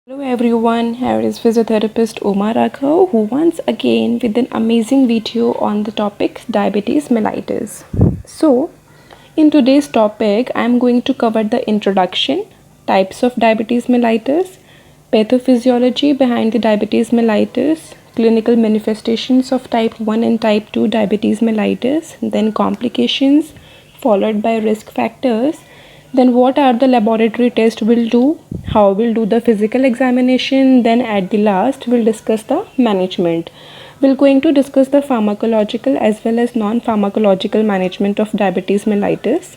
Hello everyone, here is physiotherapist Uma Raghav who once again with an amazing video on the topic diabetes mellitus. So, in today's topic, I am going to cover the introduction, types of diabetes mellitus, pathophysiology behind the diabetes mellitus, clinical manifestations of type 1 and type 2 diabetes mellitus, then complications followed by risk factors. Then what are the laboratory tests we'll do, how we'll do the physical examination, then at the last we'll discuss the management. We're going to discuss the pharmacological as well as non-pharmacological management of diabetes mellitus.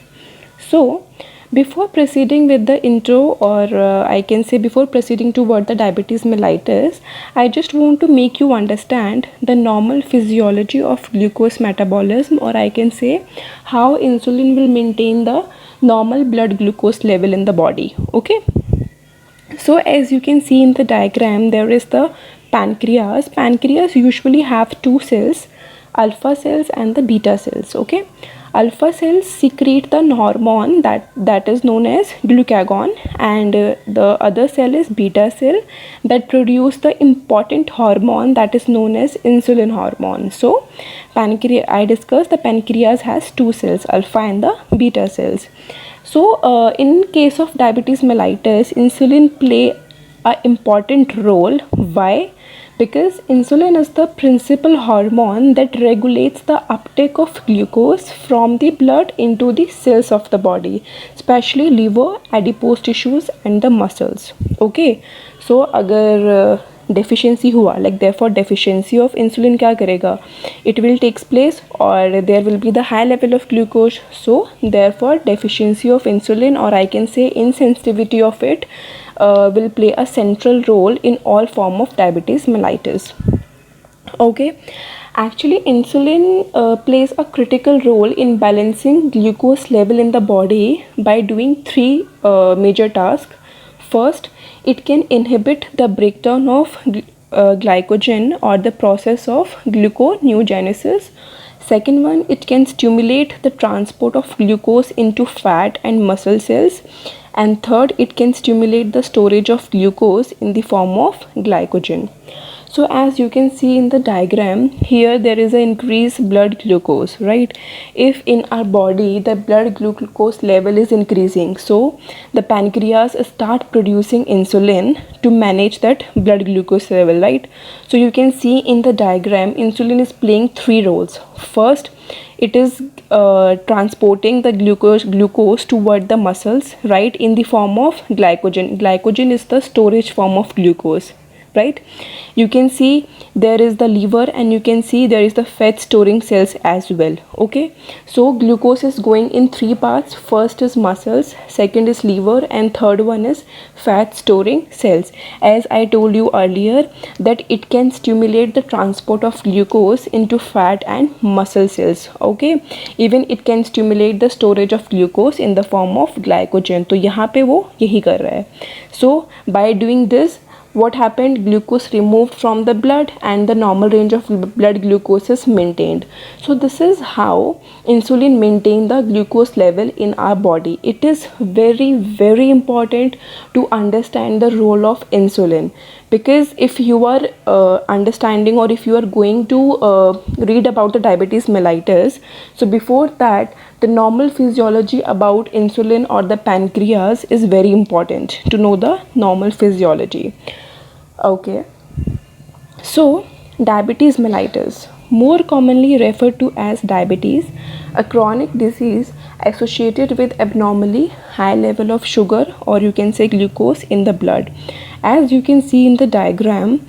So before proceeding with the intro, or I can say before proceeding toward the diabetes mellitus, I just want to make you understand the normal physiology of glucose metabolism, or I can say how insulin will maintain the normal blood glucose level in the body. Okay, so as you can see in the diagram, there is the pancreas usually have two cells, alpha cells and the beta cells. Okay, alpha cells secrete the hormone that is known as glucagon, and the other cell is beta cell that produce the important hormone that is known as insulin hormone. So I discussed the pancreas has two cells, alpha and the beta cells. So in case of diabetes mellitus, insulin play an important role. Why? Because insulin is the principal hormone that regulates the uptake of glucose from the blood into the cells of the body, especially liver, adipose tissues and the muscles. Okay, so अगर deficiency हुआ, like therefore deficiency of insulin क्या करेगा, it will takes place or there will be the high level of glucose. So therefore deficiency of insulin, or I can say insensitivity of it, will play a central role in all form of diabetes mellitus. Okay, actually insulin plays a critical role in balancing glucose level in the body by doing three major tasks. First, it can inhibit the breakdown of glycogen or the process of gluconeogenesis. Second one, it can stimulate the transport of glucose into fat and muscle cells. And third, it can stimulate the storage of glucose in the form of glycogen. So as you can see in the diagram, here there is an increased blood glucose, right? If in our body the blood glucose level is increasing, so the pancreas start producing insulin to manage that blood glucose level, right? So you can see in the diagram, insulin is playing three roles. First, it is transporting the glucose toward the muscles, right, in the form of glycogen. Glycogen is the storage form of glucose, right? You can see there is the liver and you can see there is the fat storing cells as well. Okay, so glucose is going in three parts. First is muscles, second is liver, and third one is fat storing cells. As I told you earlier that it can stimulate the transport of glucose into fat and muscle cells. Okay, even it can stimulate the storage of glucose in the form of glycogen. तो यहाँ पे वो यही कर रहा है. So by doing this, what happened? Glucose removed from the blood and the normal range of blood glucose is maintained. So this is how insulin maintain the glucose level in our body. It is very important to understand the role of insulin, because if you are understanding, or if you are going to read about the diabetes mellitus, so before that the normal physiology about insulin or the pancreas is very important to know the normal physiology. Okay, so diabetes mellitus, more commonly referred to as diabetes, a chronic disease associated with abnormally high level of sugar, or you can say glucose in the blood. As you can see in the diagram,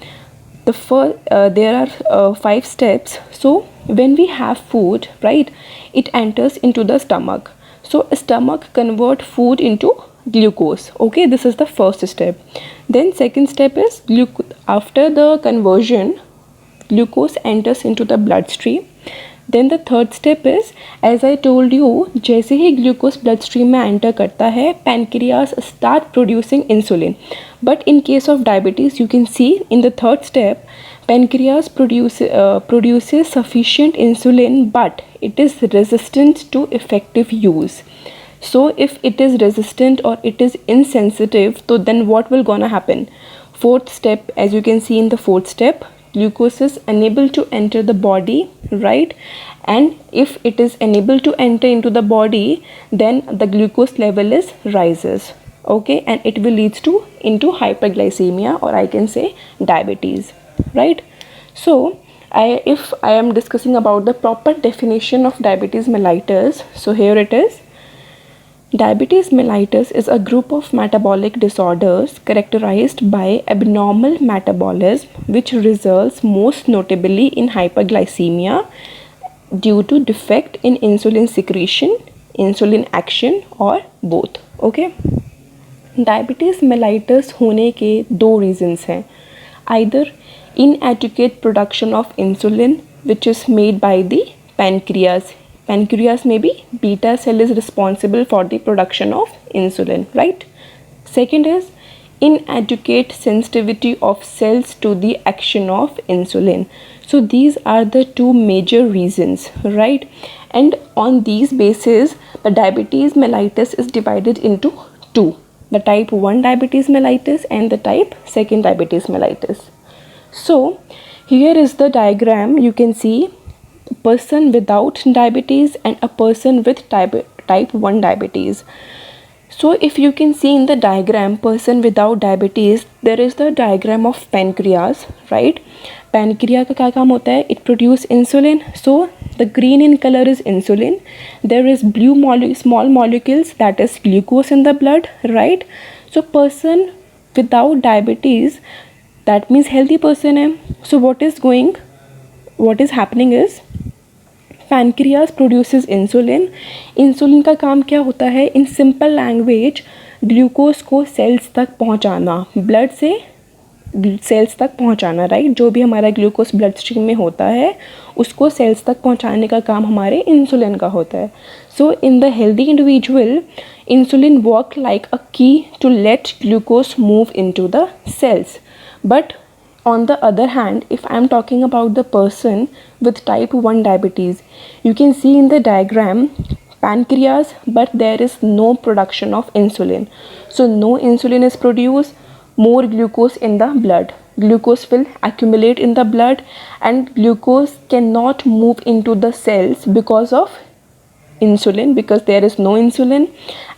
there are 5 steps. So when we have food, right, it enters into the stomach. So stomach convert food into glucose. Okay, this is the first step. Then second step is after the conversion, glucose enters into the bloodstream. Then the third step is, as I told you, जैसे ही glucose bloodstream में enter करता है, pancreas start producing insulin. But in case of diabetes, you can see in the third step, pancreas produces sufficient insulin, but it is resistant to effective use. So if it is resistant or it is insensitive, so then what will gonna happen? Fourth step, as you can see in the fourth step, glucose is unable to enter the body, right? And if it is unable to enter into the body, then the glucose level is rises, okay, and it will leads to into hyperglycemia, or I can say diabetes, right? So if I am discussing about the proper definition of diabetes mellitus, so here it is. Diabetes mellitus is a group of metabolic disorders characterized by abnormal metabolism, which results most notably in hyperglycemia due to defect in insulin secretion, insulin action, or both. Okay. Diabetes mellitus होने के दो reasons हैं. Either inadequate production of insulin, which is made by the pancreas. Pancreas may be beta cell is responsible for the production of insulin, right? Second is inadequate sensitivity of cells to the action of insulin. So these are the two major reasons, right? And on these basis, the diabetes mellitus is divided into two: the type 1 diabetes mellitus and the type 2 diabetes mellitus. So here is the diagram. You can see person without diabetes and a person with type 1 diabetes. So if you can see in the diagram, person without diabetes, there is the diagram of pancreas, right? Pancreas का क्या काम होता है? It produce insulin. So the green in color is insulin. There is blue small molecules, that is glucose in the blood, right? So person without diabetes, that means healthy person है. So what is happening is pancreas produces insulin. Insulin का काम क्या होता है? In simple language, glucose को sales तक पहुंचाना, blood से सेल्स तक पहुंचाना, राइट? जो भी हमारा ग्लूकोज ब्लड स्ट्रीम में होता है उसको सेल्स तक पहुंचाने का काम हमारे इंसुलिन का होता है. So in the healthy individual, insulin work like a key to let glucose move into the cells. But on the other hand, if I am talking about the person with type 1 diabetes, you can see in the diagram pancreas, but there is no production of insulin. So no insulin is produced, more glucose in the blood. Glucose will accumulate in the blood and glucose cannot move into the cells because of insulin, because there is no insulin,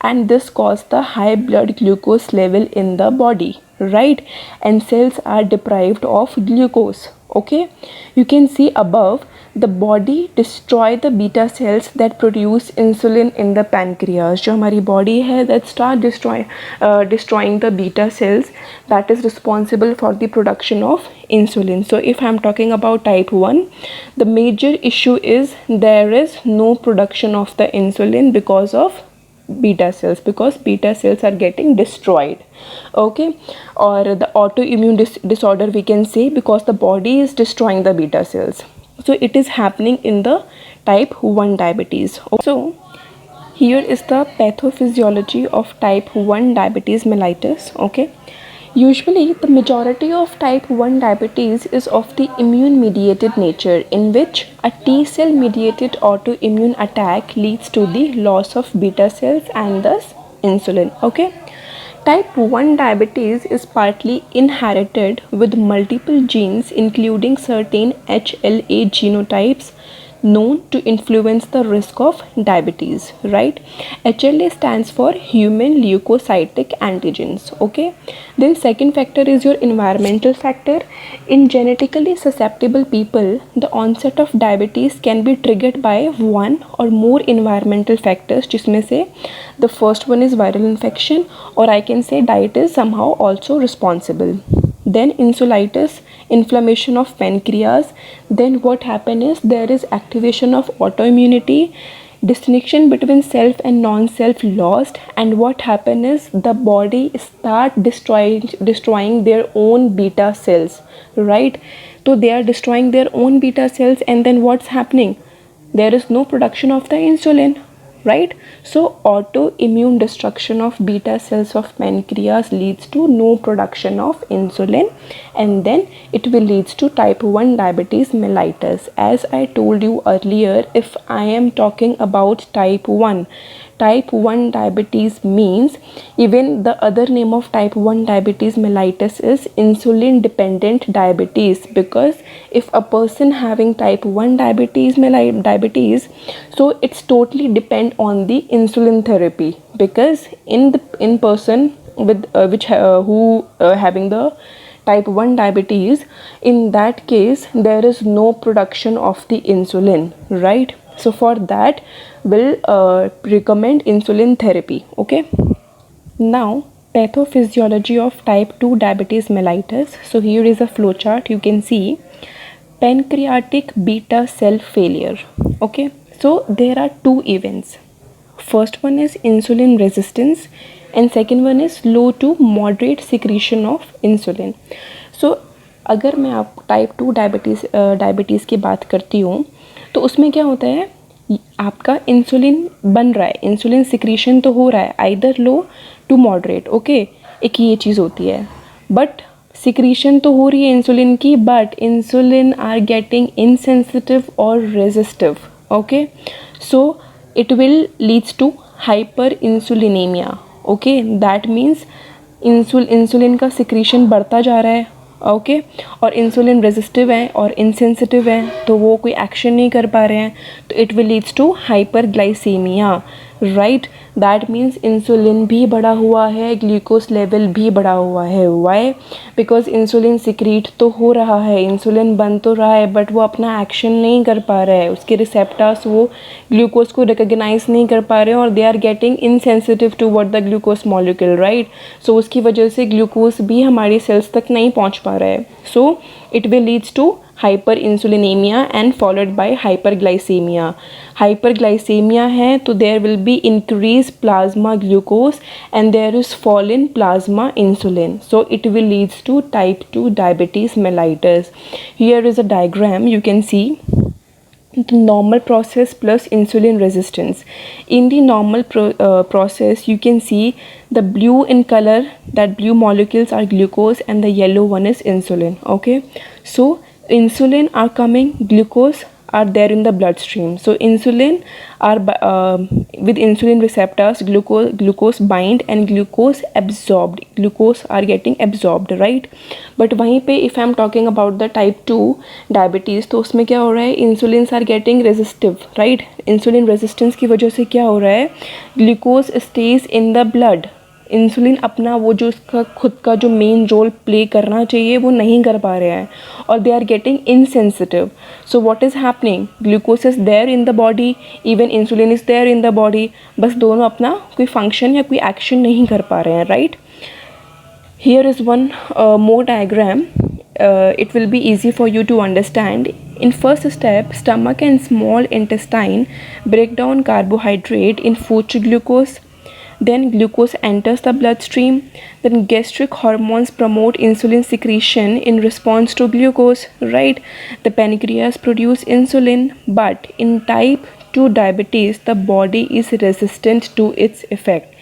and this causes the high blood glucose level in the body, right? And cells are deprived of glucose. Okay, you can see above, the body destroy the beta cells that produce insulin in the pancreas. जो हमारी body है, that start destroying the beta cells that is responsible for the production of insulin. So if I'm talking about type 1, the major issue is there is no production of the insulin because of beta cells, because beta cells are getting destroyed. Okay, or the autoimmune disorder we can say, because the body is destroying the beta cells. So it is happening in the type 1 diabetes. So here is the pathophysiology of type 1 diabetes mellitus. Okay, usually the majority of type 1 diabetes is of the immune mediated nature, in which a T cell mediated autoimmune attack leads to the loss of beta cells and thus insulin. Okay, type 1 diabetes is partly inherited with multiple genes, including certain HLA genotypes known to influence the risk of diabetes, right? HLA stands for human leukocytic antigens. Okay, then second factor is your environmental factor. In genetically susceptible people, the onset of diabetes can be triggered by one or more environmental factors, जिसमें से the first one is viral infection, or I can say diet is somehow also responsible. Then insulitis, inflammation of pancreas. Then what happen is there is activation of autoimmunity, distinction between self and non-self lost, and what happen is the body start destroying their own beta cells, right? So they are destroying their own beta cells, and then what's happening? There is no production of the insulin, right? So autoimmune destruction of beta cells of pancreas leads to no production of insulin, and then it will leads to type 1 diabetes mellitus. As I told you earlier, if I am talking about type 1, type 1 diabetes means, even the other name of type 1 diabetes mellitus is insulin-dependent diabetes, because if a person having type 1 diabetes, so it's totally depend on the insulin therapy, because in person with who having the type 1 diabetes, in that case there is no production of the insulin, right? So for that we'll recommend insulin therapy. Okay, now pathophysiology of type 2 diabetes mellitus. So here is a flowchart. You can see pancreatic beta cell failure. Okay, so there are two events. First one is insulin resistance and second one is low to moderate secretion of insulin. So अगर मैं आप type 2 diabetes की बात करती हूँ, तो उसमें क्या होता है, आपका इंसुलिन बन रहा है, इंसुलिन सिक्रीशन तो हो रहा है, either low to moderate, okay, एक ये चीज़ होती है, बट सिक्रीशन तो हो रही है इंसुलिन की, but insulin are getting insensitive और resistive. Okay, so it will leads to hyperinsulinemia. Okay, that means insulin का सिक्रीशन बढ़ता जा रहा है. ओके, और इंसुलिन रेजिस्टिव है और इनसेंसिटिव है, तो वो कोई एक्शन नहीं कर पा रहे हैं, तो it will leads to hyperglycaemia, right. That means insulin भी बढ़ा हुआ है, ग्लूकोज लेवल भी बढ़ा हुआ है. वाई? बिकॉज इंसुलिन सिक्रीट तो हो रहा है, इंसुलिन बन तो रहा है, बट वो अपना एक्शन नहीं कर पा रहा है, उसके रिसेप्टर्स वो ग्लूकोज को रिकग्नाइज नहीं कर पा रहे हैं, और they are getting insensitive toward the glucose molecule, right. सो उसकी वजह से ग्लूकोज भी हमारी सेल्स तक नहीं पहुंच पा रहा है. So it will leads to hyperinsulinemia and followed by hyperglycemia. Hyperglycemia है तो there will be increased plasma glucose and there is fall in plasma insulin. So it will leads to type 2 diabetes mellitus. Here is a diagram. You can see the normal process plus insulin resistance. In the normal process, you can see the blue in color, that blue molecules are glucose and the yellow one is insulin. Okay, so insulin are coming, glucose are there in the bloodstream. So insulin are with insulin receptors, glucose bind and glucose absorbed. Glucose are getting absorbed, right? But वहीं पे if I am talking about the type 2 diabetes, तो उसमें क्या हो रहा है, insulins are getting resistive, right? Insulin resistance की वजह से क्या हो रहा है, glucose stays in the blood. Insulin अपना वो जो उसका खुद का जो मेन रोल प्ले करना चाहिए वो नहीं कर पा रहे हैं, और they are getting insensitive. So what is happening, glucose is there in the body, even insulin is there in the body, बस दोनों अपना कोई फंक्शन या कोई एक्शन नहीं कर पा रहे हैं, right. Here is one more diagram. It will be easy for you to understand. In first step, stomach and small intestine break down carbohydrate in food to glucose. Then glucose enters the bloodstream. Then gastric hormones promote insulin secretion in response to glucose, right? The pancreas produce insulin, but in type 2 diabetes, the body is resistant to its effect.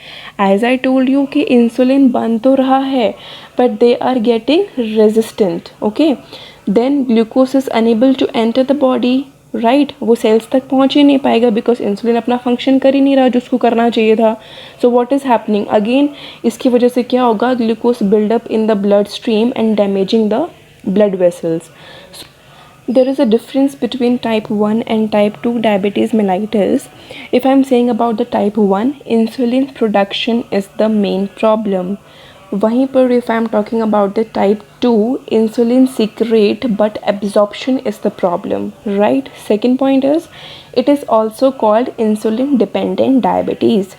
As I told you कि insulin बन तो रहा है, but they are getting resistant. Okay. Then glucose is unable to enter the body. Right, वो sales तक पहुंच ही नहीं पाएगा, बिकॉज इंसुलिन अपना फंक्शन कर ही नहीं रहा जो उसको करना चाहिए था. So what is happening again, इसकी वजह से क्या होगा, glucose buildup in the blood stream and damaging the blood vessels. There is a difference between type 1 and type 2 diabetes mellitus. If I am saying about the type 1, insulin production is the main problem. वहीं पर if I am talking about the type 2, insulin secrete but absorption is the problem, right? Second point is, it is also called insulin-dependent diabetes,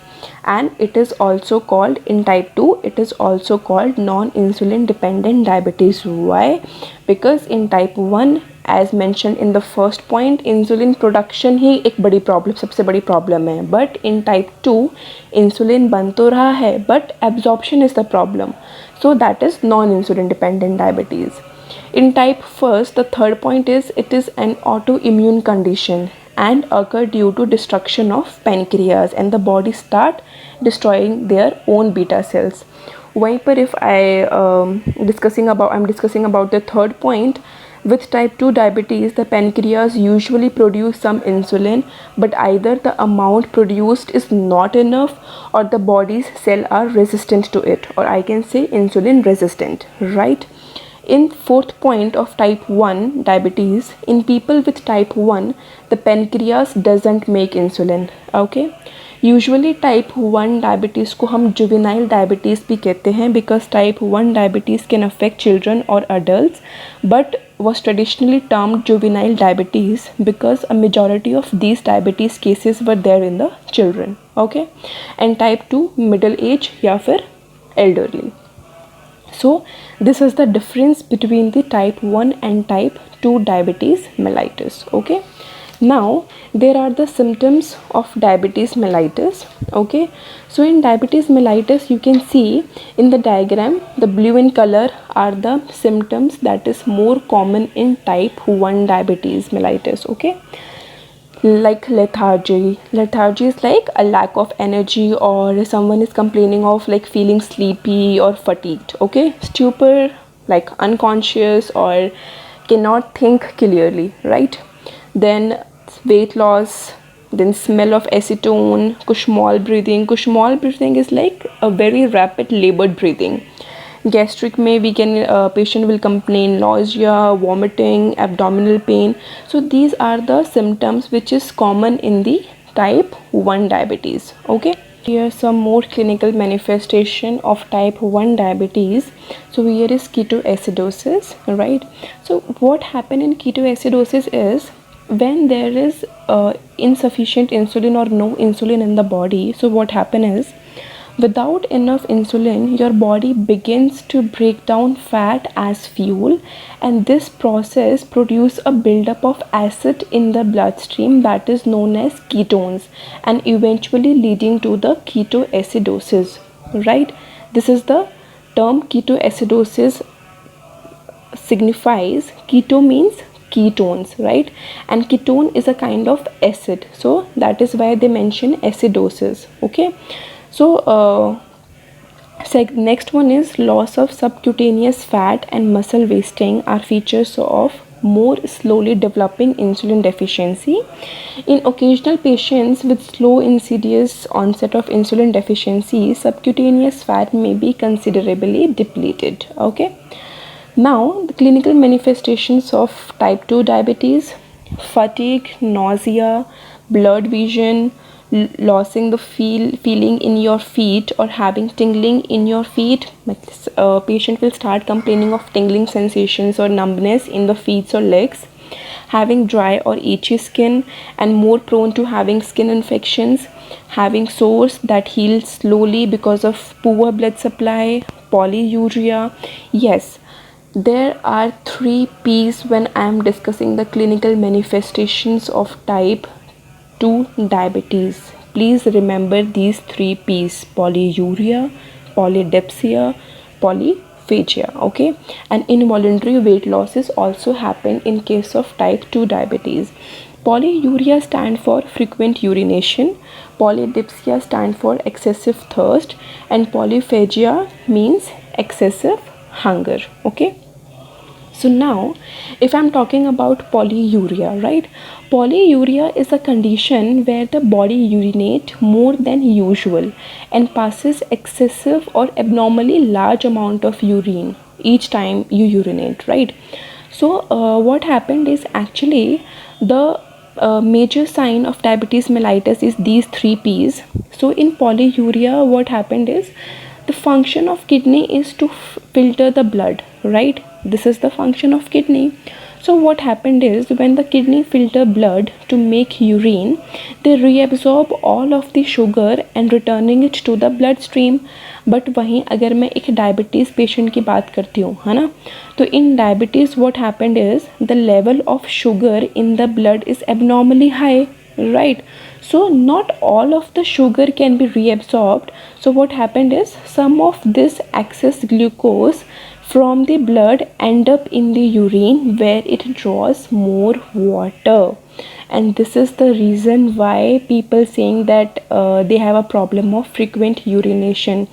and it is also called, in type 2, it is also called non-insulin dependent diabetes. Why? Because in type 1, as mentioned in the first point, insulin production ही एक बड़ी problem, सबसे बड़ी problem है. But in type 2 insulin बन तो रहा है, but absorption is the problem. So that is non insulin dependent diabetes. In type 1, the third point is, it is an autoimmune condition and occur due to destruction of pancreas, and the body start destroying their own beta cells. वहीं पर if I'm discussing about the third point, With type 2 diabetes, the pancreas usually produce some insulin, but either the amount produced is not enough or the body's cells are resistant to it, or I can say insulin resistant, right? In fourth point of type 1 diabetes, in people with type 1, the pancreas doesn't make insulin, okay? Usually type 1 diabetes को हम juvenile diabetes भी कहते हैं because type 1 diabetes can affect children और adults but was traditionally termed juvenile diabetes because a majority of these diabetes cases were there in the children, okay? And type 2 middle age या फिर elderly. So this is the difference between the type 1 and type 2 diabetes mellitus, okay? Now there are the symptoms of diabetes mellitus, okay? So in diabetes mellitus you can see in the diagram the blue in color are the symptoms that is more common in type 1 diabetes mellitus, okay? Like lethargy is like a lack of energy, or someone is complaining of like feeling sleepy or fatigued, okay? Stupor, like unconscious or cannot think clearly, right? Then weight loss, then smell of acetone, Kushmal breathing is like a very rapid labored breathing. Gastric may we can patient will complain nausea, vomiting, abdominal pain. So these are the symptoms which is common in the type 1 diabetes, okay? Here are some more clinical manifestation of type 1 diabetes. So here is ketoacidosis, right? So what happen in ketoacidosis is when there is insufficient insulin or no insulin in the body. So what happen is without enough insulin your body begins to break down fat as fuel, and this process produce a buildup of acid in the bloodstream that is known as ketones, and eventually leading to the ketoacidosis, right? This is the term ketoacidosis signifies. Keto means ketones, right? And ketone is a kind of acid, so that is why they mention acidosis, okay? So next one is loss of subcutaneous fat and muscle wasting are features of more slowly developing insulin deficiency. In occasional patients with slow insidious onset of insulin deficiency, subcutaneous fat may be considerably depleted, okay? Now the clinical manifestations of type 2 diabetes: fatigue, nausea, blurred vision, losing the feeling in your feet or having tingling in your feet. Patient will start complaining of tingling sensations or numbness in the feet or legs, having dry or itchy skin and more prone to having skin infections, having sores that heal slowly because of poor blood supply, polyuria. Yes, there are 3 P's when I am discussing the clinical manifestations of type 2 diabetes. Please remember these 3 P's: polyuria, polydipsia, polyphagia, okay? And involuntary weight losses also happen in case of type 2 diabetes. Polyuria stand for frequent urination, polydipsia stand for excessive thirst, and polyphagia means excessive hunger, okay? So now if I'm talking about polyuria, right? Polyuria is a condition where the body urinate more than usual and passes excessive or abnormally large amount of urine each time you urinate, right? So what happened is actually the major sign of diabetes mellitus is these 3 P's. So in polyuria what happened is the function of kidney is to filter the blood, right? This is the function of kidney. So what happened is when the kidney filter blood to make urine, they reabsorb all of the sugar and returning it to the bloodstream. But वहीं अगर मैं एक diabetes patient की बात करती हूँ, है ना, तो in diabetes what happened is the level of sugar in the blood is abnormally high, right? So not all of the sugar can be reabsorbed. So what happened is some of this excess glucose from the blood end up in the urine where it draws more water. And this is the reason why people saying that they have a problem of frequent urination.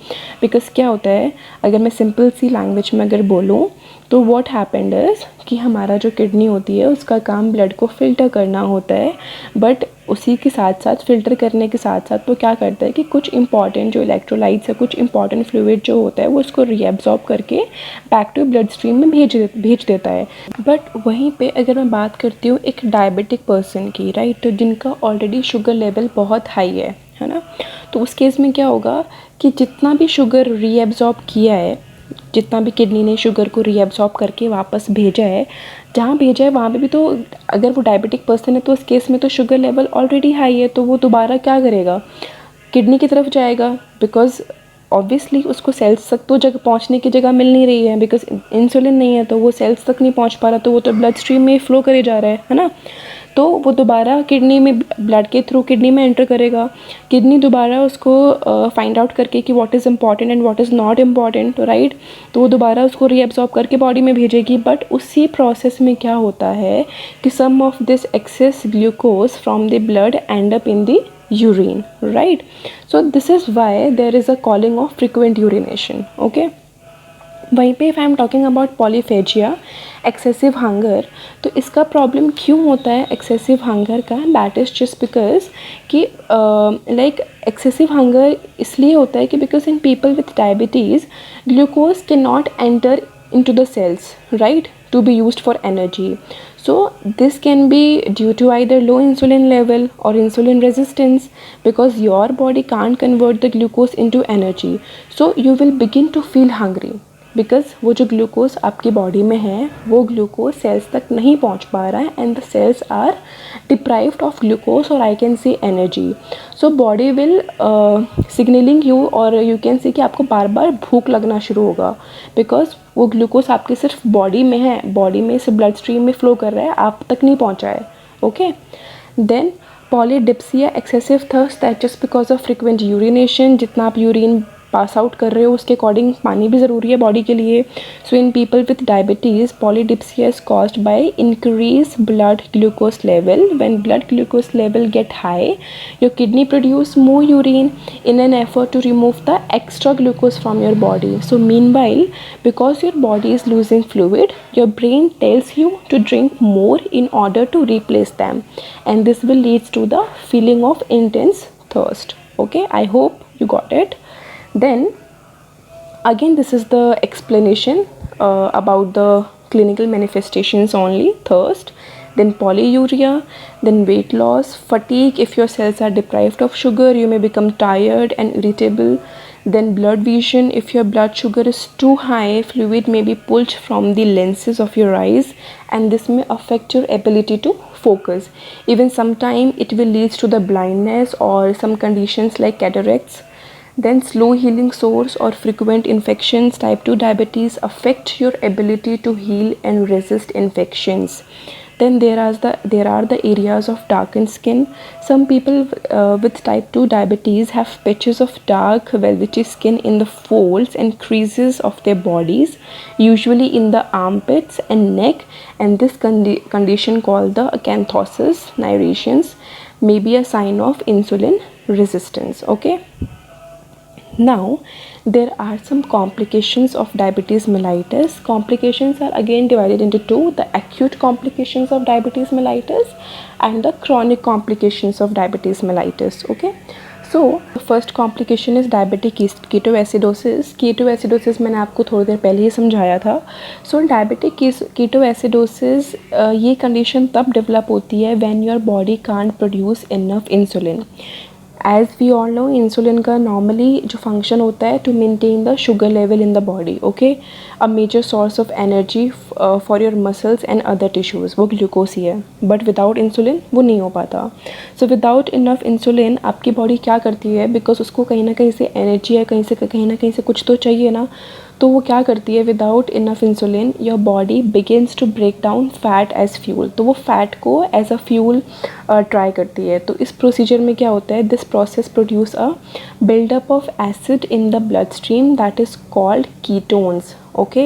Because क्या होता है, अगर मैं simple सी language में अगर बोलूँ तो what happened is कि हमारा जो किडनी होती है उसका काम ब्लड को फ़िल्टर करना होता है, बट उसी के साथ साथ फ़िल्टर करने के साथ साथ वो क्या करता है कि कुछ इंपॉर्टेंट जो इलेक्ट्रोलाइट्स है, कुछ इंपॉर्टेंट फ्लूइड जो होता है वो उसको रीअब्जॉर्ब करके बैक टू ब्लड स्ट्रीम में भेज देता है. बट वहीं पे अगर मैं बात करती हूँ एक डायबिटिक पर्सन की, राइट, तो जिनका ऑलरेडी शुगर लेवल बहुत हाई है ना, तो उस केस में क्या होगा कि जितना भी शुगर रीअब्जॉर्ब किया है, जितना भी किडनी ने शुगर को रीअब्सॉर्ब करके वापस भेजा है, जहाँ भेजा है वहाँ पे भी तो अगर वो डायबिटिक पर्सन है तो उस केस में तो शुगर लेवल ऑलरेडी हाई है, तो वो दोबारा क्या करेगा, किडनी की तरफ जाएगा. बिकॉज ऑब्वियसली उसको सेल्स तक तो जगह पहुँचने की जगह मिल नहीं रही है, बिकॉज इंसुलिन नहीं है तो वो सेल्स तक नहीं पहुँच पा रहा, तो वो तो ब्लड स्ट्रीम में फ्लो करे जा रहा है ना. तो वो दोबारा किडनी में ब्लड के थ्रू किडनी में एंटर करेगा. किडनी दोबारा उसको फाइंड आउट करके कि what is important and what is not important, right, तो वो दोबारा उसको रीअब्सॉर्ब करके बॉडी में भेजेगी. बट उसी प्रोसेस में क्या होता है कि some of this excess glucose from the blood end up in the urine, right? So this is why there is a calling of frequent urination. Okay, वहीं पे if I am talking about polyphagia, excessive hunger, तो इसका problem क्यों होता है excessive hunger का, that is just because कि like excessive hunger इसलिए होता है कि because in people with diabetes glucose can not enter into the cells, right, to be used for energy. So this can be due to either low insulin level or insulin resistance, because your body can't convert the glucose into energy. So you will begin to feel hungry because वो जो glucose आपकी body में है वो glucose sales तक नहीं पहुंच पा रहा है and the cells are deprived of glucose और I can see energy. So body will signalling you, और यू कैन सी कि आपको बार बार भूख लगना शुरू होगा, बिकॉज वो ग्लूकोज आपके सिर्फ बॉडी में है, बॉडी में से ब्लड स्ट्रीम में फ्लो कर रहा है, आप तक नहीं पहुँचा है. Okay, then polydipsia, excessive thirst, that just because of frequent urination. जितना आप यूरिन पास आउट कर रहे हो उसके अकॉर्डिंग पानी भी ज़रूरी है बॉडी के लिए. So in people with diabetes polydipsia is caused by increase blood glucose level. When blood glucose level get high, your kidney produce more urine in an effort to remove the extra glucose from your body. So meanwhile, because your body is losing fluid, your brain tells you to drink more in order to replace them, and this will lead to the feeling of intense thirst. Okay, I hope you got it. Then again, this is the explanation about the clinical manifestations only: thirst, then polyuria, then weight loss, fatigue. If your cells are deprived of sugar, you may become tired and irritable. Then blood vision. If your blood sugar is too high, fluid may be pulled from the lenses of your eyes, and this may affect your ability to focus. Even sometimes it will lead to the blindness or some conditions like cataracts. Then slow healing sores or frequent infections. Type 2 diabetes affect your ability to heal and resist infections. Then there are the areas of darkened skin. Some people with type 2 diabetes have patches of dark velvety skin in the folds and creases of their bodies, usually in the armpits and neck, and this condition called the acanthosis nigrations may be a sign of insulin resistance. Okay, now there are some complications of diabetes mellitus. Complications are again divided into two: the acute complications of diabetes mellitus and the chronic complications of diabetes mellitus. Okay, so the first complication is diabetic ketoacidosis. Ketoacidosis मैंने आपको थोड़ी देर पहले ही समझाया था. So diabetic ketoacidosis ये condition तब develop होती है when your body can't produce enough insulin. As we all know, insulin का नॉर्मली जो फंक्शन होता है to maintain the sugar level in the body. Okay, a major source of energy for your muscles and other tissues वो glucose ही है, but without insulin वो नहीं हो पाता. सो विदाउट इनफ इंसुलिन आपकी बॉडी क्या करती है, बिकॉज उसको कहीं ना कहीं से एनर्जी है, कहीं ना कहीं से कुछ तो चाहिए ना, तो वो क्या करती है, without enough insulin your body begins to break down fat as fuel. तो वो फैट को एज अ फ्यूल ट्राई करती है. तो इस प्रोसीजर में क्या होता है, this process produce a buildup of acid in the blood stream that is called ketones. Okay,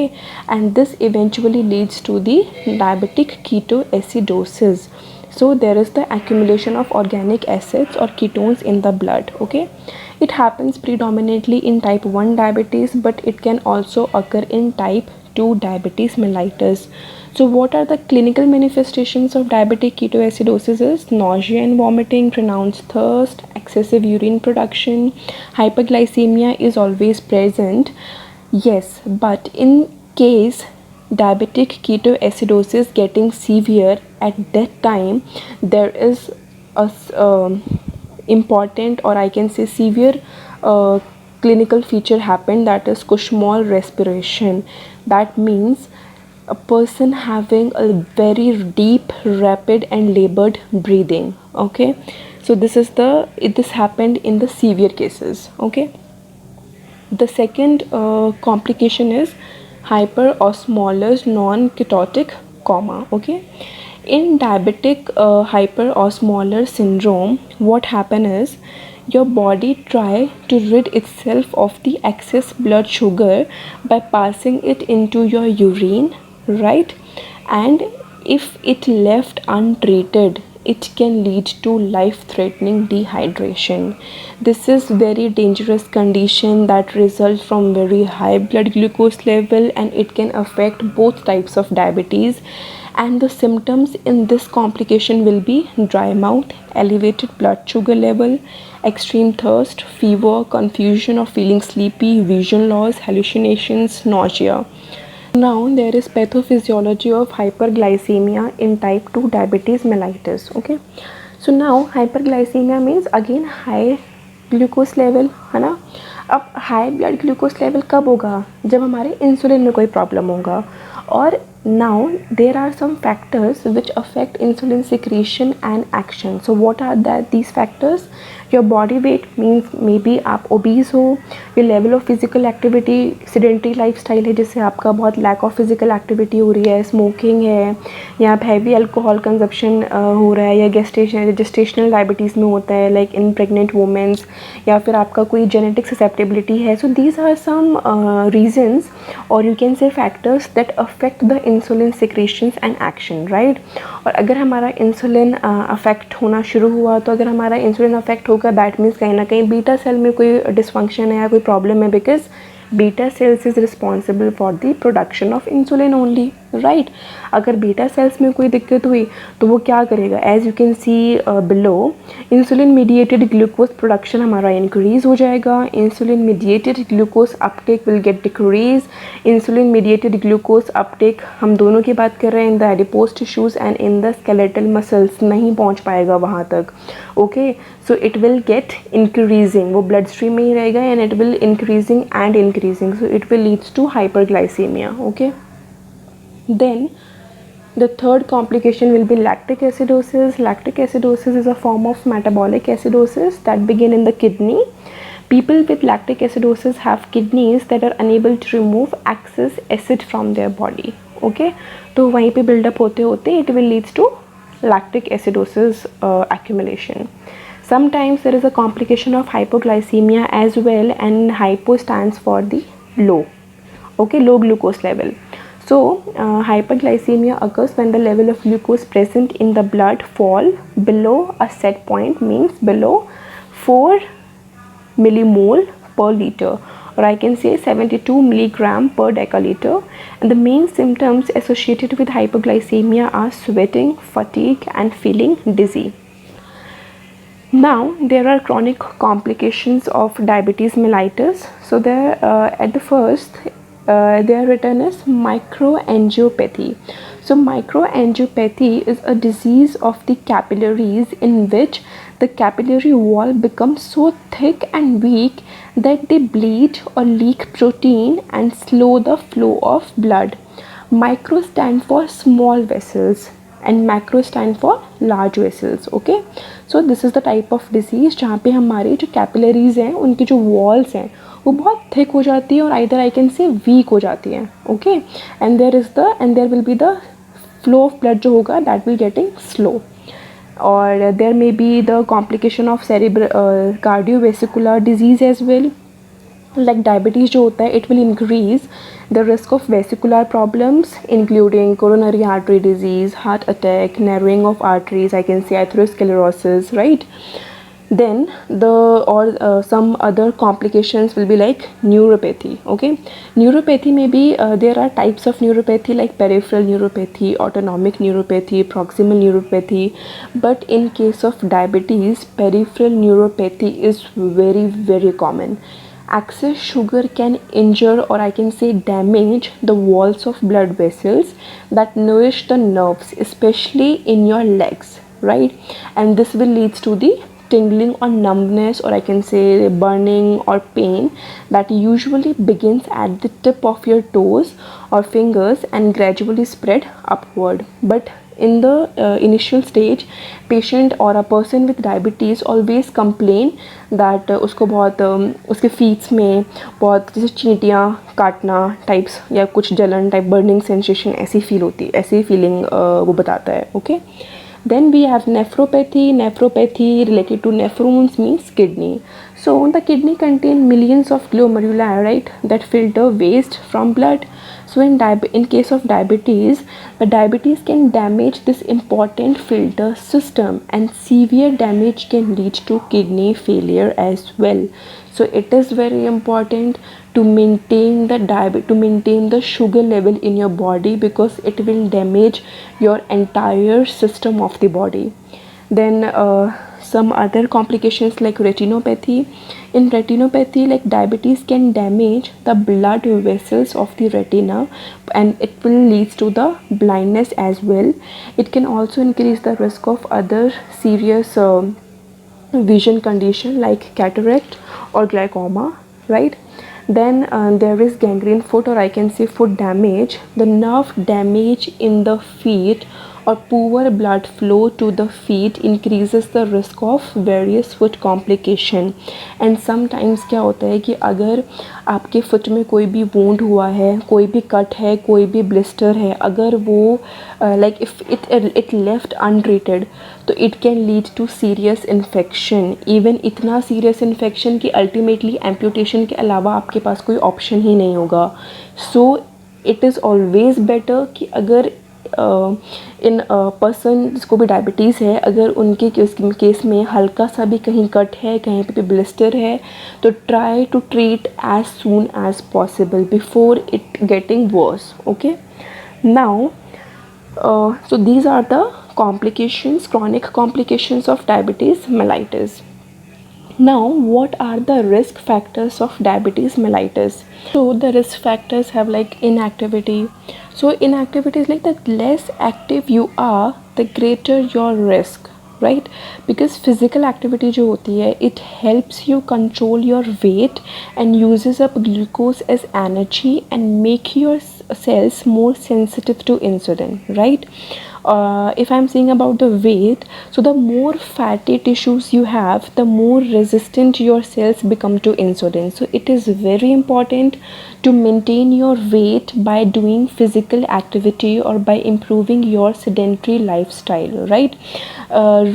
and this eventually leads to the diabetic ketoacidosis. So there is the accumulation of organic acids or ketones in the blood. Okay, it happens predominantly in type 1 diabetes, but it can also occur in type 2 diabetes mellitus. So what are the clinical manifestations of diabetic ketoacidosis? Is nausea and vomiting, pronounced thirst, excessive urine production, hyperglycemia is always present. Yes, but in case diabetic ketoacidosis getting severe, at that time there is a important, or I can say severe, clinical feature happened, that is Kushmal respiration. That means a person having a very deep, rapid and labored breathing. Okay, so this happened in the severe cases. Okay, the second complication is hyperosmolar non-ketotic coma. Okay, in diabetic hyperosmolar syndrome, what happen is your body try to rid itself of the excess blood sugar by passing it into your urine, right? And if it left untreated, it can lead to life-threatening dehydration. This is very dangerous condition that results from very high blood glucose level, and it can affect both types of diabetes. And the symptoms in this complication will be dry mouth, elevated blood sugar level, extreme thirst, fever, confusion or feeling sleepy, vision loss, hallucinations, nausea. Now there is pathophysiology of hyperglycemia in type 2 diabetes mellitus. Okay, so now hyperglycemia means again high glucose level, है ना. अब high blood glucose level कब होगा? जब हमारे insulin में कोई problem होगा. और now there are some factors which affect insulin secretion and action. So what are these factors? Your body weight means maybe आप obese हो, your level of physical activity, sedentary lifestyle है जिससे आपका बहुत lack of physical activity हो रही है, smoking है, या heavy alcohol consumption हो रहा है, या gestational diabetes में होता है like in pregnant women, या फिर आपका कोई genetic susceptibility है. So these are some reasons, or you can say factors that affect the insulin secretions and action, right? और अगर हमारा इंसुलिन अफेक्ट होना शुरू हुआ, तो अगर हमारा इंसुलिन अफेक्ट होगा, दैट मीन्स कहीं ना कहीं बीटा सेल में कोई डिसफंक्शन है या कोई प्रॉब्लम है, because beta cells is responsible for the production of insulin only, right. अगर बीटा सेल्स में कोई दिक्कत हुई तो वो क्या करेगा? As you can see below, insulin mediated glucose production हमारा इंक्रीज हो जाएगा, insulin mediated glucose uptake will get decrease. Insulin mediated glucose uptake हम दोनों की बात कर रहे हैं in the adipose tissues and in the skeletal muscles, नहीं पहुंच पाएगा वहाँ तक. Okay, so it will get increasing, वो ब्लड स्ट्रीम में ही रहेगा and it will increasing and increasing, so it will leads to hyperglycaemia. Okay, then the third complication will be lactic acidosis. Lactic acidosis is a form of metabolic acidosis that begin in the kidney. People with lactic acidosis have kidneys that are unable to remove excess acid from their body. Okay, तो वहीं पे build up होते होते it will leads to lactic acidosis accumulation. Sometimes there is a complication of hypoglycemia as well, and hypo stands for the low. Okay, low glucose level. So hyperglycemia occurs when the level of glucose present in the blood fall below a set point, means below 4 millimole per liter, or I can say 72 milligram per deciliter. And the main symptoms associated with hyperglycemia are sweating, fatigue and feeling dizzy. Now there are chronic complications of diabetes mellitus. So there at the first they are written as microangiopathy. So microangiopathy is a disease of the capillaries in which the capillary wall becomes so thick and weak that they bleed or leak protein and slow the flow of blood. Micro stand for small vessels and macro stand for large vessels. Okay, so this is the type of disease जहाँ पे हमारे जो capillaries हैं, उनकी जो walls हैं वो बहुत थिक हो जाती है और either I can say weak हो जाती है. Okay, and there will be the flow of blood जो होगा दैट विल गेटिंग स्लो. और there may be the complication of cardiovascular disease as well. like diabetes जो होता है, it will increase the risk of vascular problems including coronary artery disease, heart attack, narrowing of arteries, I can say atherosclerosis, right? Then some other complications will be like neuropathy. Okay, neuropathy may be there are types of neuropathy like peripheral neuropathy, autonomic neuropathy, proximal neuropathy, but in case of diabetes, peripheral neuropathy is very, very common. Excess sugar can injure, or I can say damage, the walls of blood vessels that nourish the nerves, especially in your legs, right? And this will lead to the tingling or numbness, or I can say burning or pain, that usually begins at the tip of your toes or fingers and gradually spread upward. But in the initial stage, patient or a person with diabetes always complain that उसको बहुत उसके feats में बहुत जैसे चींटियाँ काटना types या कुछ जलन टाइप बर्निंग सेंसेशन ऐसी फील होती है, ऐसी फीलिंग वो बताता है. Okay. Then we have nephropathy. Nephropathy related to nephrons means kidney. So the kidney contain millions of glomeruli, right, that filter waste from blood. So in case of diabetes, the diabetes can damage this important filter system, and severe damage can lead to kidney failure as well. So it is very important to maintain the sugar level in your body, because it will damage your entire system of the body. Then some other complications like retinopathy. In retinopathy, like diabetes can damage the blood vessels of the retina, and it will lead to the blindness as well. It can also increase the risk of other serious vision condition like cataract or glaucoma, right? Then there is gangrene foot, or I can say foot damage. The nerve damage in the feet or poor blood flow to the feet increases the risk of various foot complication. And sometimes क्या होता है कि अगर आपके foot में कोई भी wound हुआ है, कोई भी कट है, कोई भी ब्लिस्टर है, अगर वो like if it left untreated, तो it can lead to serious infection. even इतना serious infection कि ultimately amputation के अलावा आपके पास कोई option ही नहीं होगा. So it is always better कि अगर इन पर्सन जिसको भी डायबिटीज़ है, अगर उनके केस में हल्का सा भी कहीं कट है, कहीं पे भी ब्लिस्टर है, तो try to treat as soon as possible before it getting worse. Okay. Now so these are the complications, chronic complications of diabetes mellitus. Now, what are the risk factors of diabetes mellitus? So the risk factors have like inactivity. So inactivity is like the less active you are, the greater your risk, right? Because physical activity जो होती है, it helps you control your weight and uses up glucose as energy and make your cells more sensitive to insulin, right? If I'm saying about the weight, so the more fatty tissues you have, the more resistant your cells become to insulin. So it is very important to maintain your weight by doing physical activity or by improving your sedentary lifestyle, right?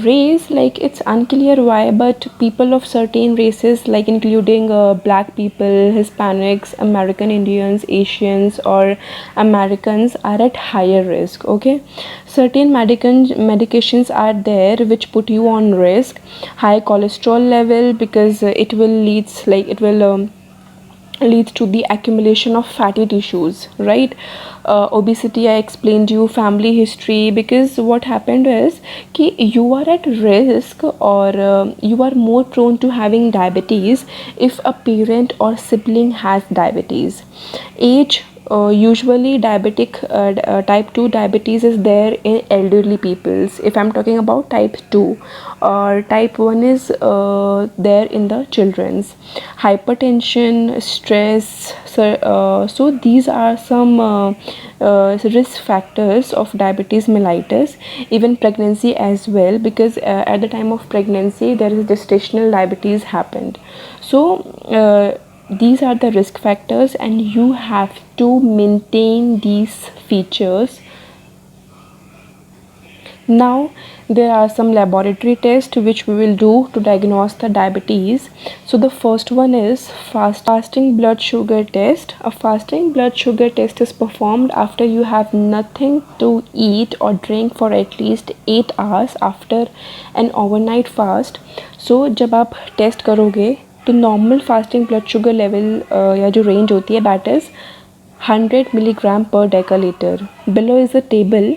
Race, like it's unclear why, but people of certain races, like including black people, Hispanics, American Indians, Asians, or Americans, are at higher risk. Okay. Certain medications are there which put you on risk. High cholesterol level, because it will leads to the accumulation of fatty tissues, right? Obesity, I explained you. Family history, because what happened is कि you are at risk, or you are more prone to having diabetes if a parent or sibling has diabetes. Age, usually type 2 diabetes is there in elderly peoples, if I'm talking about type 2, or type 1 is there in the children's. Hypertension, stress, so these are some risk factors of diabetes mellitus. Even pregnancy as well, because at the time of pregnancy there is gestational diabetes happened. So these are the risk factors, and you have to maintain these features Now, there are some laboratory tests which we will do to diagnose the diabetes. So, the first one is fasting blood sugar test. A fasting blood sugar test is performed after you have nothing to eat or drink for at least 8 hours after an overnight fast. So, जब आप test करोगे तो normal fasting blood sugar level या जो range होती है that is 100 milligram per deciliter. Below is a table.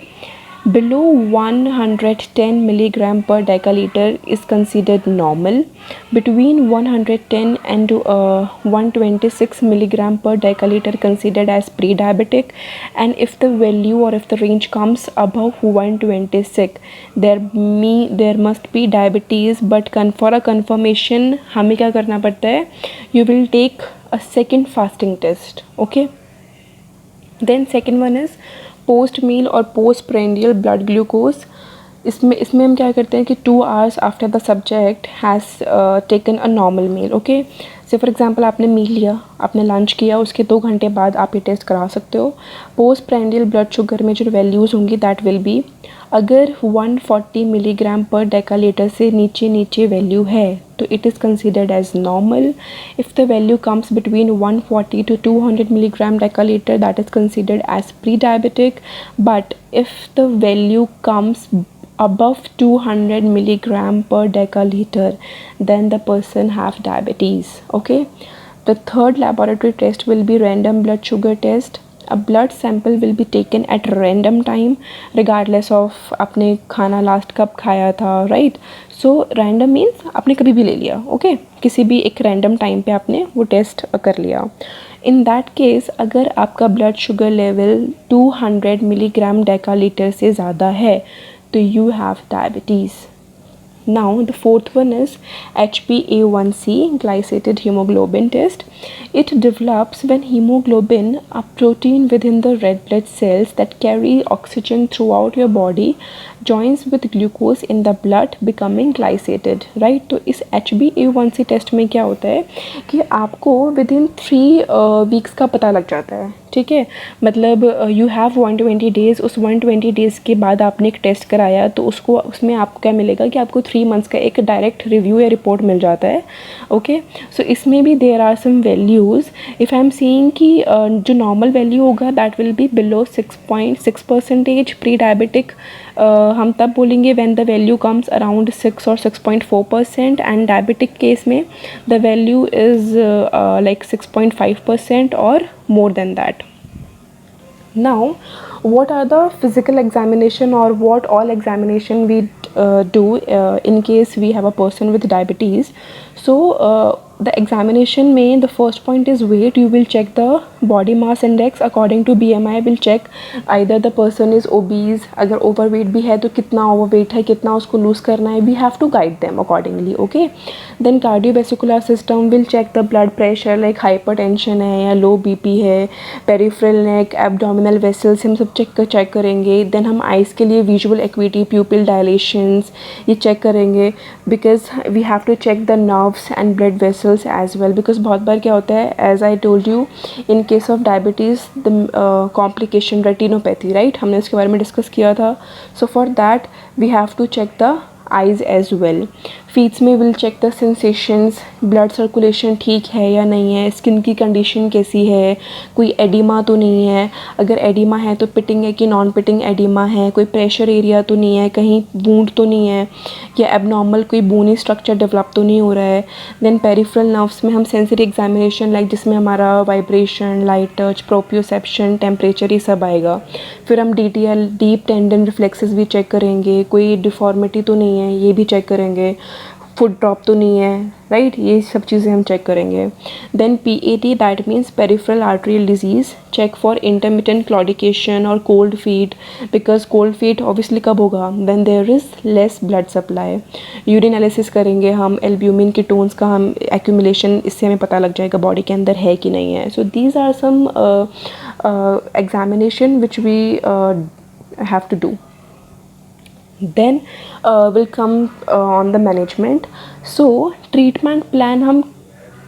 Below 110 milligram per deciliter is considered normal. Between 110 and 126 milligram per deciliter considered as pre-diabetic, and if the value or if the range comes above 126, there must be diabetes. But for a confirmation हमें क्या करना पड़ता है? You will take a second fasting test. Okay. Then second one is post meal और post prandial blood glucose. इसमें हम क्या करते हैं कि 2 hours after the subject has taken a normal meal. Okay, say for example आपने meal लिया, आपने लंच किया, उसके 2 घंटे बाद आप ये टेस्ट करा सकते हो. पोस्ट प्रेंडियल ब्लड शुगर में जो वैल्यूज़ होंगी दैट विल बी, अगर 140 मिलीग्राम पर डेकालीटर से नीचे वैल्यू है तो it is considered as normal. If the value comes between 140 to 200 milligram deciliter that is considered as pre-diabetic. But if the value comes above 200 milligram per deciliter, then the person have diabetes. Okay. The third laboratory test will be random blood sugar test. A blood sample will be taken at random time regardless of आपने खाना last कब खाया था, right. So random means आपने कभी भी ले लिया. ओके, किसी भी एक रैंडम टाइम पे आपने वो टेस्ट कर लिया. इन दैट केस अगर आपका ब्लड शुगर लेवल 200 मिलीग्राम डेकालीटर से ज़्यादा है तो you have diabetes. Now the fourth one is HbA1c, glycated hemoglobin test. It develops when hemoglobin, a protein within the red blood cells that carry oxygen throughout your body, joins with glucose in the blood becoming glycated, right. तो इस HbA1c test में क्या होता है कि आपको within 3 weeks का पता लग जाता है. ठीक है, मतलब यू हैव 120 डेज़. उस 120 डेज़ के बाद आपने एक टेस्ट कराया तो उसमें आपको क्या मिलेगा कि आपको 3 months का एक डायरेक्ट रिव्यू या रिपोर्ट मिल जाता है. ओके, सो इसमें भी there are some values. If I am seeing कि जो नॉर्मल वैल्यू होगा that will be below 6.6% pre diabetic. हम तब बोलेंगे when the value comes around 6 or 6.4%, and diabetic case में द वैल्यू इज़ like 6.5% और more than that. Now, what are the physical examination or what all examination we do in case we have a person with diabetes? So the examination में the first point is weight. You will check the body mass index according to BMI. will check either the person is obese. अगर overweight भी है तो कितना overweight है, कितना उसको lose करना है. We have to guide them accordingly. Okay. Then cardiovascular system will check the blood pressure like hypertension है या low BP है, peripheral neck, abdominal vessels हम सब चेक करेंगे. Then हम eyes के लिए visual acuity, pupil dilations ये चेक करेंगे because we have to check the nerves and blood vessels as well. because बहुत बार क्या होता है, as I told you, in case of diabetes the complication retinopathy, right, हमने इसके बारे में डिस्कस किया था. so for that we have to check the eyes as well. Feets में will check the sensations, blood circulation ठीक है या नहीं है, स्किन की कंडीशन कैसी है, कोई एडिमा तो नहीं है, अगर एडिमा है तो पिटिंग है कि नॉन पिटिंग एडिमा है, कोई प्रेशर एरिया तो नहीं है, कहीं वूंड तो नहीं है, या एबनॉर्मल कोई बोनी स्ट्रक्चर डेवलप तो नहीं हो रहा है. देन पेरिफेरल नर्व्स में हम सेंसरी एग्जामिनेशन लाइक जिसमें हमारा vibration, light touch, proprioception, temperature ये सब आएगा. फिर हम DTL, डीप टेंडन रिफ्लेक्सेस भी चेक करेंगे, कोई डिफॉर्मिटी तो नहीं है ये भी चेक करेंगे, फुट ड्रॉप तो नहीं है, राइट, ये सब चीज़ें हम चेक करेंगे. Then PAT that means peripheral arterial disease, check for intermittent claudication और cold feet. Because cold feet obviously कब होगा, when there is less blood supply. Urine analysis करेंगे हम, एल्ब्यूमिन कीटोन्स का हम एक्यूमुलेशन, इससे हमें पता लग जाएगा बॉडी के अंदर है कि नहीं है. So these are some examination which we have to do. Then will come on the management. So treatment plan हम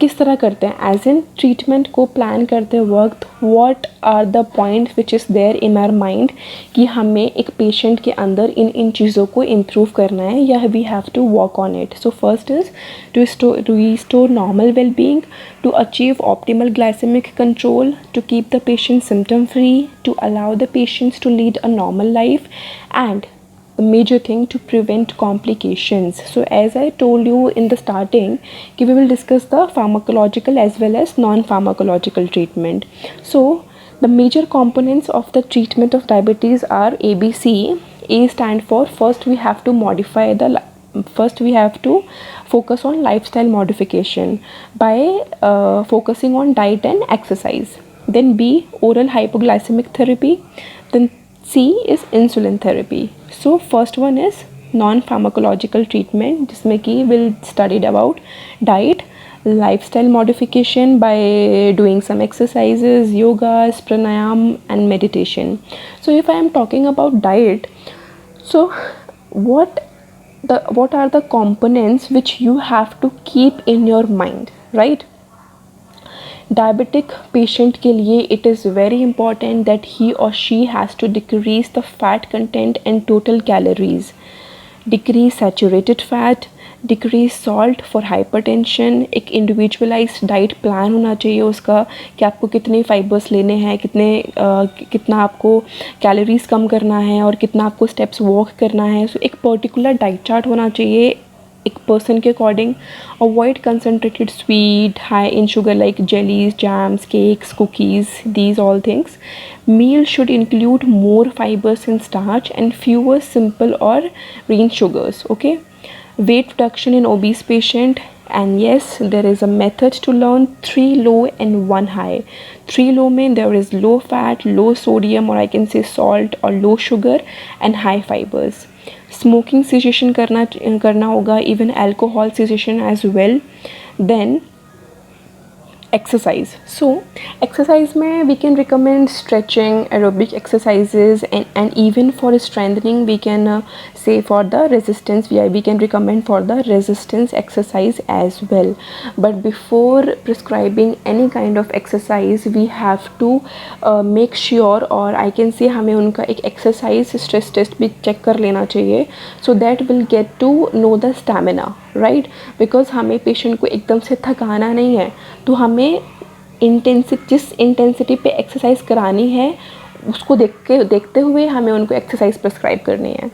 किस तरह करते हैं, एज इन ट्रीटमेंट को प्लान करते वक्त what are the point which is there in our mind कि हमें एक पेशेंट के अंदर इन इन चीज़ों को इम्प्रूव करना है या we have to work on it. So first is to restore normal well-being, to achieve optimal glycemic control, to keep the patient symptom free, to allow the patients to lead a normal life, and the major thing, to prevent complications. So as I told you in the starting, we will discuss the pharmacological as well as non-pharmacological treatment. So the major components of the treatment of diabetes are ABC. A stand for first we have to modify the first we have to focus on lifestyle modification by focusing on diet and exercise. Then B, oral hypoglycemic therapy. Then C is insulin therapy. So first one is non-pharmacological treatment, जिसमें कि we'll studied about diet, lifestyle modification by doing some exercises, yogas, pranayam and meditation. So if I am talking about diet, so what are the components which you have to keep in your mind, right? Diabetic patient के लिए it is very important that he or she has to decrease the fat content and total calories, decrease saturated fat, decrease salt for hypertension. एक individualized diet plan होना चाहिए उसका कि आपको कितने fibres लेने हैं, कितना आपको कैलोरीज कम करना है और कितना आपको स्टेप्स वॉक करना है. सो एक पर्टिकुलर डाइट चार्ट होना चाहिए एक पर्सन के according. Avoid concentrated sweet, high in sugar like jellies, jams, cakes, cookies, these all things. Meal should include more fibers and starch and fewer simple or lean sugars. Okay. Weight reduction in obese patient, and yes, there is a method to learn 3 low and 1 high. 3 low mean there is low fat, low sodium, or I can say salt, or low sugar and high fibers. Smoking cessation करना होगा, even alcohol cessation as well. Then exercise. So exercise में we can recommend stretching, aerobic exercises, and even for strengthening we can say for the resistance, we can recommend for the resistance exercise as well. But before prescribing any kind of exercise we have to make sure, और I can say हमें उनका एक exercise stress test भी check कर लेना चाहिए, so that will get to know the stamina, right? Because हमें patient को एकदम से थकाना नहीं है, तो हमें जिस इंटेंसिटी पे एक्सरसाइज करानी है उसको देखते हुए हमें उनको एक्सरसाइज प्रिस्क्राइब करनी है.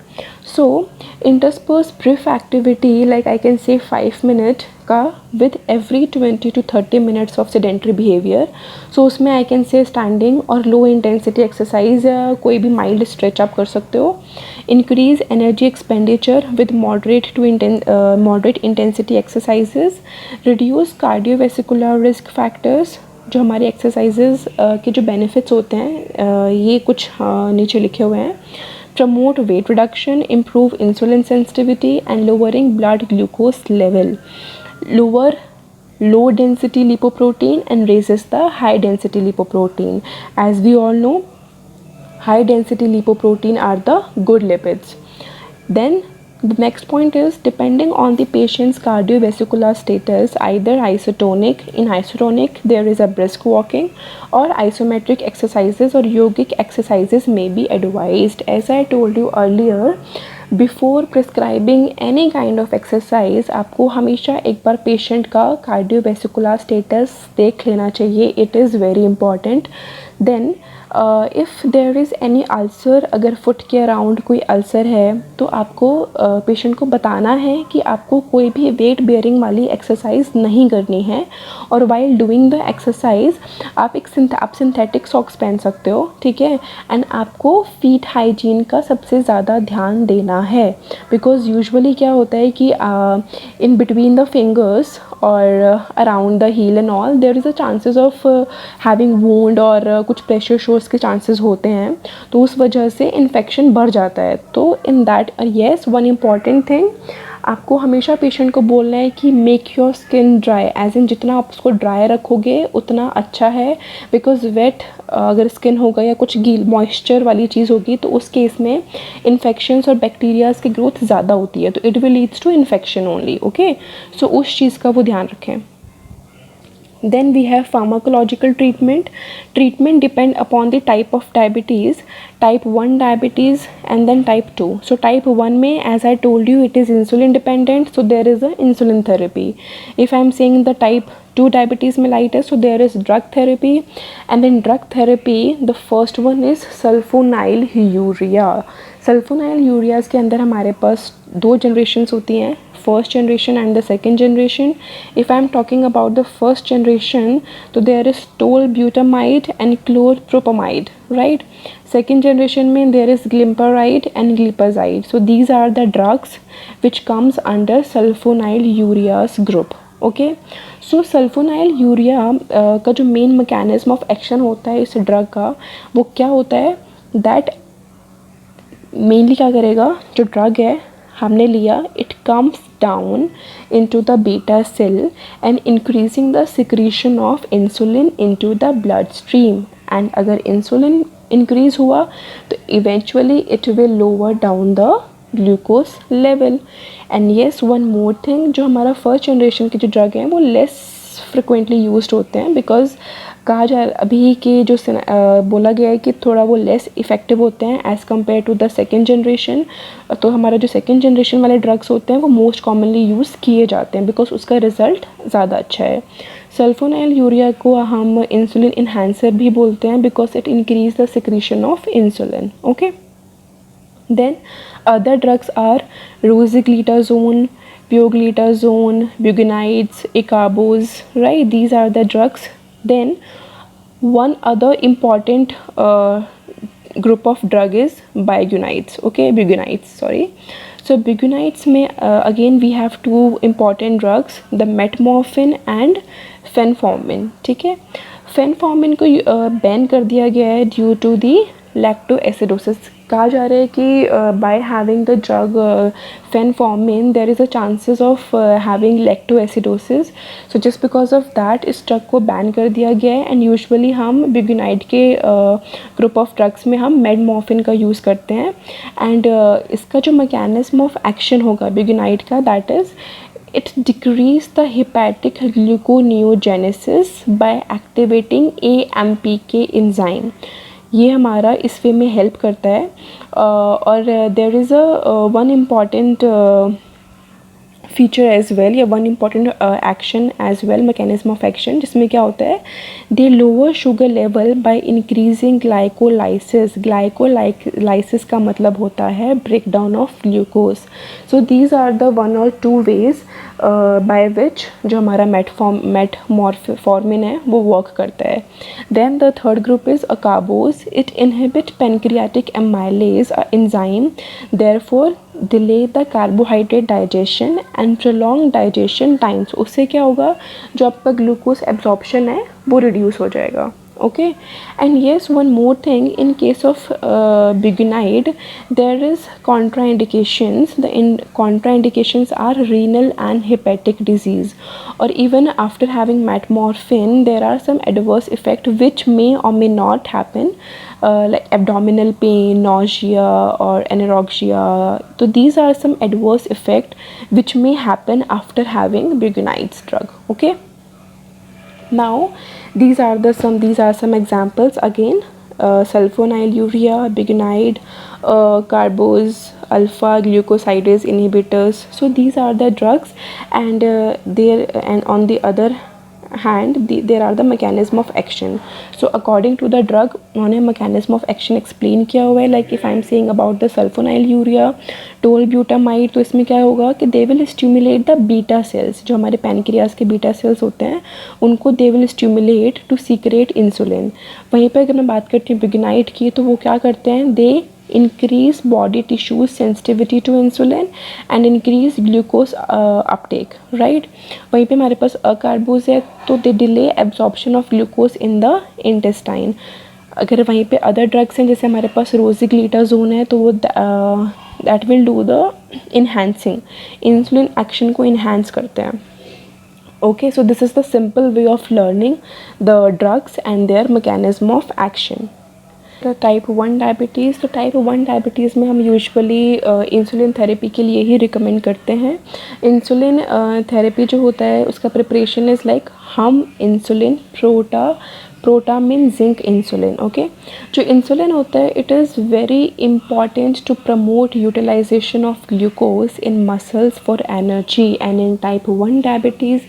So intersperse brief activity like I can say 5 minute का with every 20 to 30 minutes of sedentary behaviour. So उसमें आई कैन से स्टैंडिंग और लो इंटेंसिटी एक्सरसाइज, कोई भी माइल्ड स्ट्रेच आप कर सकते हो. Increase energy expenditure with moderate intensity exercises. Reduce cardiovascular risk factors. जो हमारे एक्सरसाइजेज के जो बेनिफिट्स होते हैं ये कुछ नीचे लिखे हुए हैं. Promote weight reduction, improve insulin sensitivity and lowering blood glucose level. Lower low density lipoprotein and raises the high density lipoprotein. As we all know, high density lipoprotein are the good lipids. Then the next point is depending on the patient's cardiovascular status, either isotonic. In isotonic there is a brisk walking, or isometric exercises or yogic exercises may be advised. As I told you earlier, before prescribing any kind of exercise आपको हमेशा एक बार patient का cardiovascular status देख लेना चाहिए. It is very important. Then if there is any ulcer, अगर foot के अराउंड कोई अल्सर है तो आपको पेशेंट को बताना है कि आपको कोई भी वेट बेयरिंग वाली एक्सरसाइज नहीं करनी है. और वाइल डूइंग द एक्सरसाइज आप सिंथेटिक सॉक्स पहन सकते हो, ठीक है. एंड आपको फीट हाइजीन का सबसे ज़्यादा ध्यान देना है, बिकॉज यूजुअली क्या होता है कि इन बिटवीन द फिंगर्स और around the heel and all there is a chances of having wound और कुछ प्रेशर शोर्स के चांसेस होते हैं, तो उस वजह से इन्फेक्शन बढ़ जाता है. तो in that yes, one important thing आपको हमेशा पेशेंट को बोलना है कि make your skin dry, as in जितना आप उसको ड्राई रखोगे उतना अच्छा है. बिकॉज वेट अगर स्किन होगा या कुछ गील मॉइस्चर वाली चीज़ होगी तो उस केस में इन्फेक्शंस और बैक्टीरियाज़ की ग्रोथ ज़्यादा होती है, तो it will leads to infection only. Okay, so उस चीज़ का वो ध्यान रखें. Then we have pharmacological treatment. Treatment depend upon the type of diabetes, type 1 diabetes and then type 2. So type 1 में, as I told you, it is insulin dependent, so there is a insulin therapy. If I am saying the type 2 diabetes mellitus, so there is drug therapy. And then drug therapy, the first one is sulfonylurea. Sulfonyl के अंदर हमारे पास दो generations होती हैं, first generation and the second generation. If I am talking about the first generation, तो there is tolbutamide and chlorpropamide, right. Second generation में there is glimepiride and glipizide. So these are the drugs which comes under sulfonylureas group. Okay, so sulfonylurea का जो main mechanism of action होता है इस drug का, वो क्या होता है, दैट मेनली क्या करेगा, जो ड्रग है हमने लिया, it comes down into the beta cell and increasing the secretion of insulin into the blood stream. And अगर इंसुलिन इंक्रीज हुआ तो eventually it will lower down the glucose level. And yes, one more thing, जो हमारा first generation के जो drug हैं वो less frequently used होते हैं, बिकॉज कहा जाए अभी के जो बोला गया है कि थोड़ा वो लेस इफ़ेक्टिव होते हैं as compare to the second generation. तो हमारा जो सेकेंड जनरेशन वाले ड्रग्स होते हैं वो मोस्ट कॉमनली यूज़ किए जाते हैं बिकॉज उसका रिज़ल्ट ज़्यादा अच्छा है. सल्फोनाइलयूरिया को हम इंसुलिन इन्हांसर भी बोलते हैं because it increase the secretion of insulin. Okay, then other drugs are rosiglitazone, pioglitazone, bugonides, icabos, right. These are the drugs. Then one other important group of drug is bugonides. Okay, bugonides, sorry. So bugonides में again we have two important drugs, the metformin and fenformin. ठीक है, fenformin को ban कर दिया गया है due to the लैक्टोएसिडोसिस. कहा जा रहा है कि by having the drug phenformin there is a chances of having lactoacidosis. So just because of that इस ड्रग को बैन कर दिया गया है. एंड यूजुअली हम ब्यूगेनाइड के ग्रुप ऑफ ड्रग्स में हम मेडमॉर्फिन का यूज़ करते हैं. एंड इसका जो मैकेनिज्म ऑफ एक्शन होगा ब्यूगेनाइड का, that is it decrease the hepatic gluconeogenesis by activating AMPK enzyme. ये हमारा इस वे में हेल्प करता है. और there is a one important feature as well, या one important action as well, mechanism of action, जिसमें क्या होता है, they lower sugar level by increasing glycolysis. Glycolysis का मतलब होता है break down of glucose. So these are the one और टू वेज बाय विच जो हमारा मेटमॉर्फिन है वो वर्क करता है. Then the third group is acarbose. It inhibit pancreatic amylase enzyme, therefore delay the carbohydrate digestion and prolong digestion times. उससे क्या होगा, जो आपका ग्लूकोज एब्जॉर्प्शन है वो रिड्यूस हो जाएगा. Okay, and yes, one more thing, in case of biguanide there is contraindications. The contraindications are renal and hepatic disease. Or even after having metformin, there are some adverse effects which may or may not happen, like abdominal pain, nausea or anorexia. So these are some adverse effects which may happen after having bugonides drug. Okay, now these are some examples again. Sulfonylurea, bugonide, carbose, alpha glucosidase inhibitors. So these are the drugs, and on the other hand there are the mechanism of action. So according to the drug, उन्होंने mechanism of action explain किया हुआ है. Like if I am saying about the sulfonylurea, tolbutamide, तो इसमें क्या होगा कि they will stimulate the beta cells. जो हमारे pancreas के beta cells होते हैं उनको they will stimulate to secrete insulin. वहीं पर अगर मैं बात करती हूँ bugoniide की, तो वो क्या करते हैं, they increase body tissue sensitivity to insulin and increase glucose uptake, right. वहीं पे हमारे पास अकार्बोज है, तो they delay absorption of glucose in the intestine. अगर वहीं पे अदर ड्रग्स हैं, जैसे हमारे पास रोजिग्लिटाजोन है, तो वो that will do the enhancing, insulin action को enhance करते हैं. Okay, so this is the simple way of learning the drugs and their mechanism of action. Type 1 diabetes, तो टाइप 1 डायबिटीज़ में हम यूजुअली इंसुलिन थेरेपी के लिए ही recommend करते हैं। इंसुलिन थेरेपी जो होता है उसका प्रिपरेशन इज़ लाइक हम insulin protamine zinc insulin. Okay, जो इंसुलिन होता है it is very important to promote utilization of glucose in muscles for energy, and in type 1 diabetes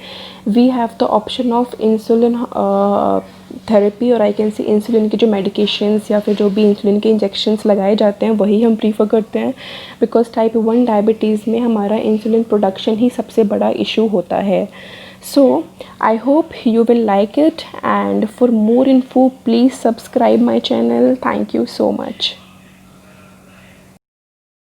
we have the option of insulin therapy, और I can C insulin की जो medications या फिर जो भी इंसुलिन के इंजेक्शंस लगाए जाते हैं वही हम प्रीफर करते हैं, बिकॉज टाइप 1 डायबिटीज़ में हमारा इंसुलिन प्रोडक्शन ही सबसे बड़ा इशू होता है। So I hope you will like it, and for more info please subscribe my channel. Thank you so much.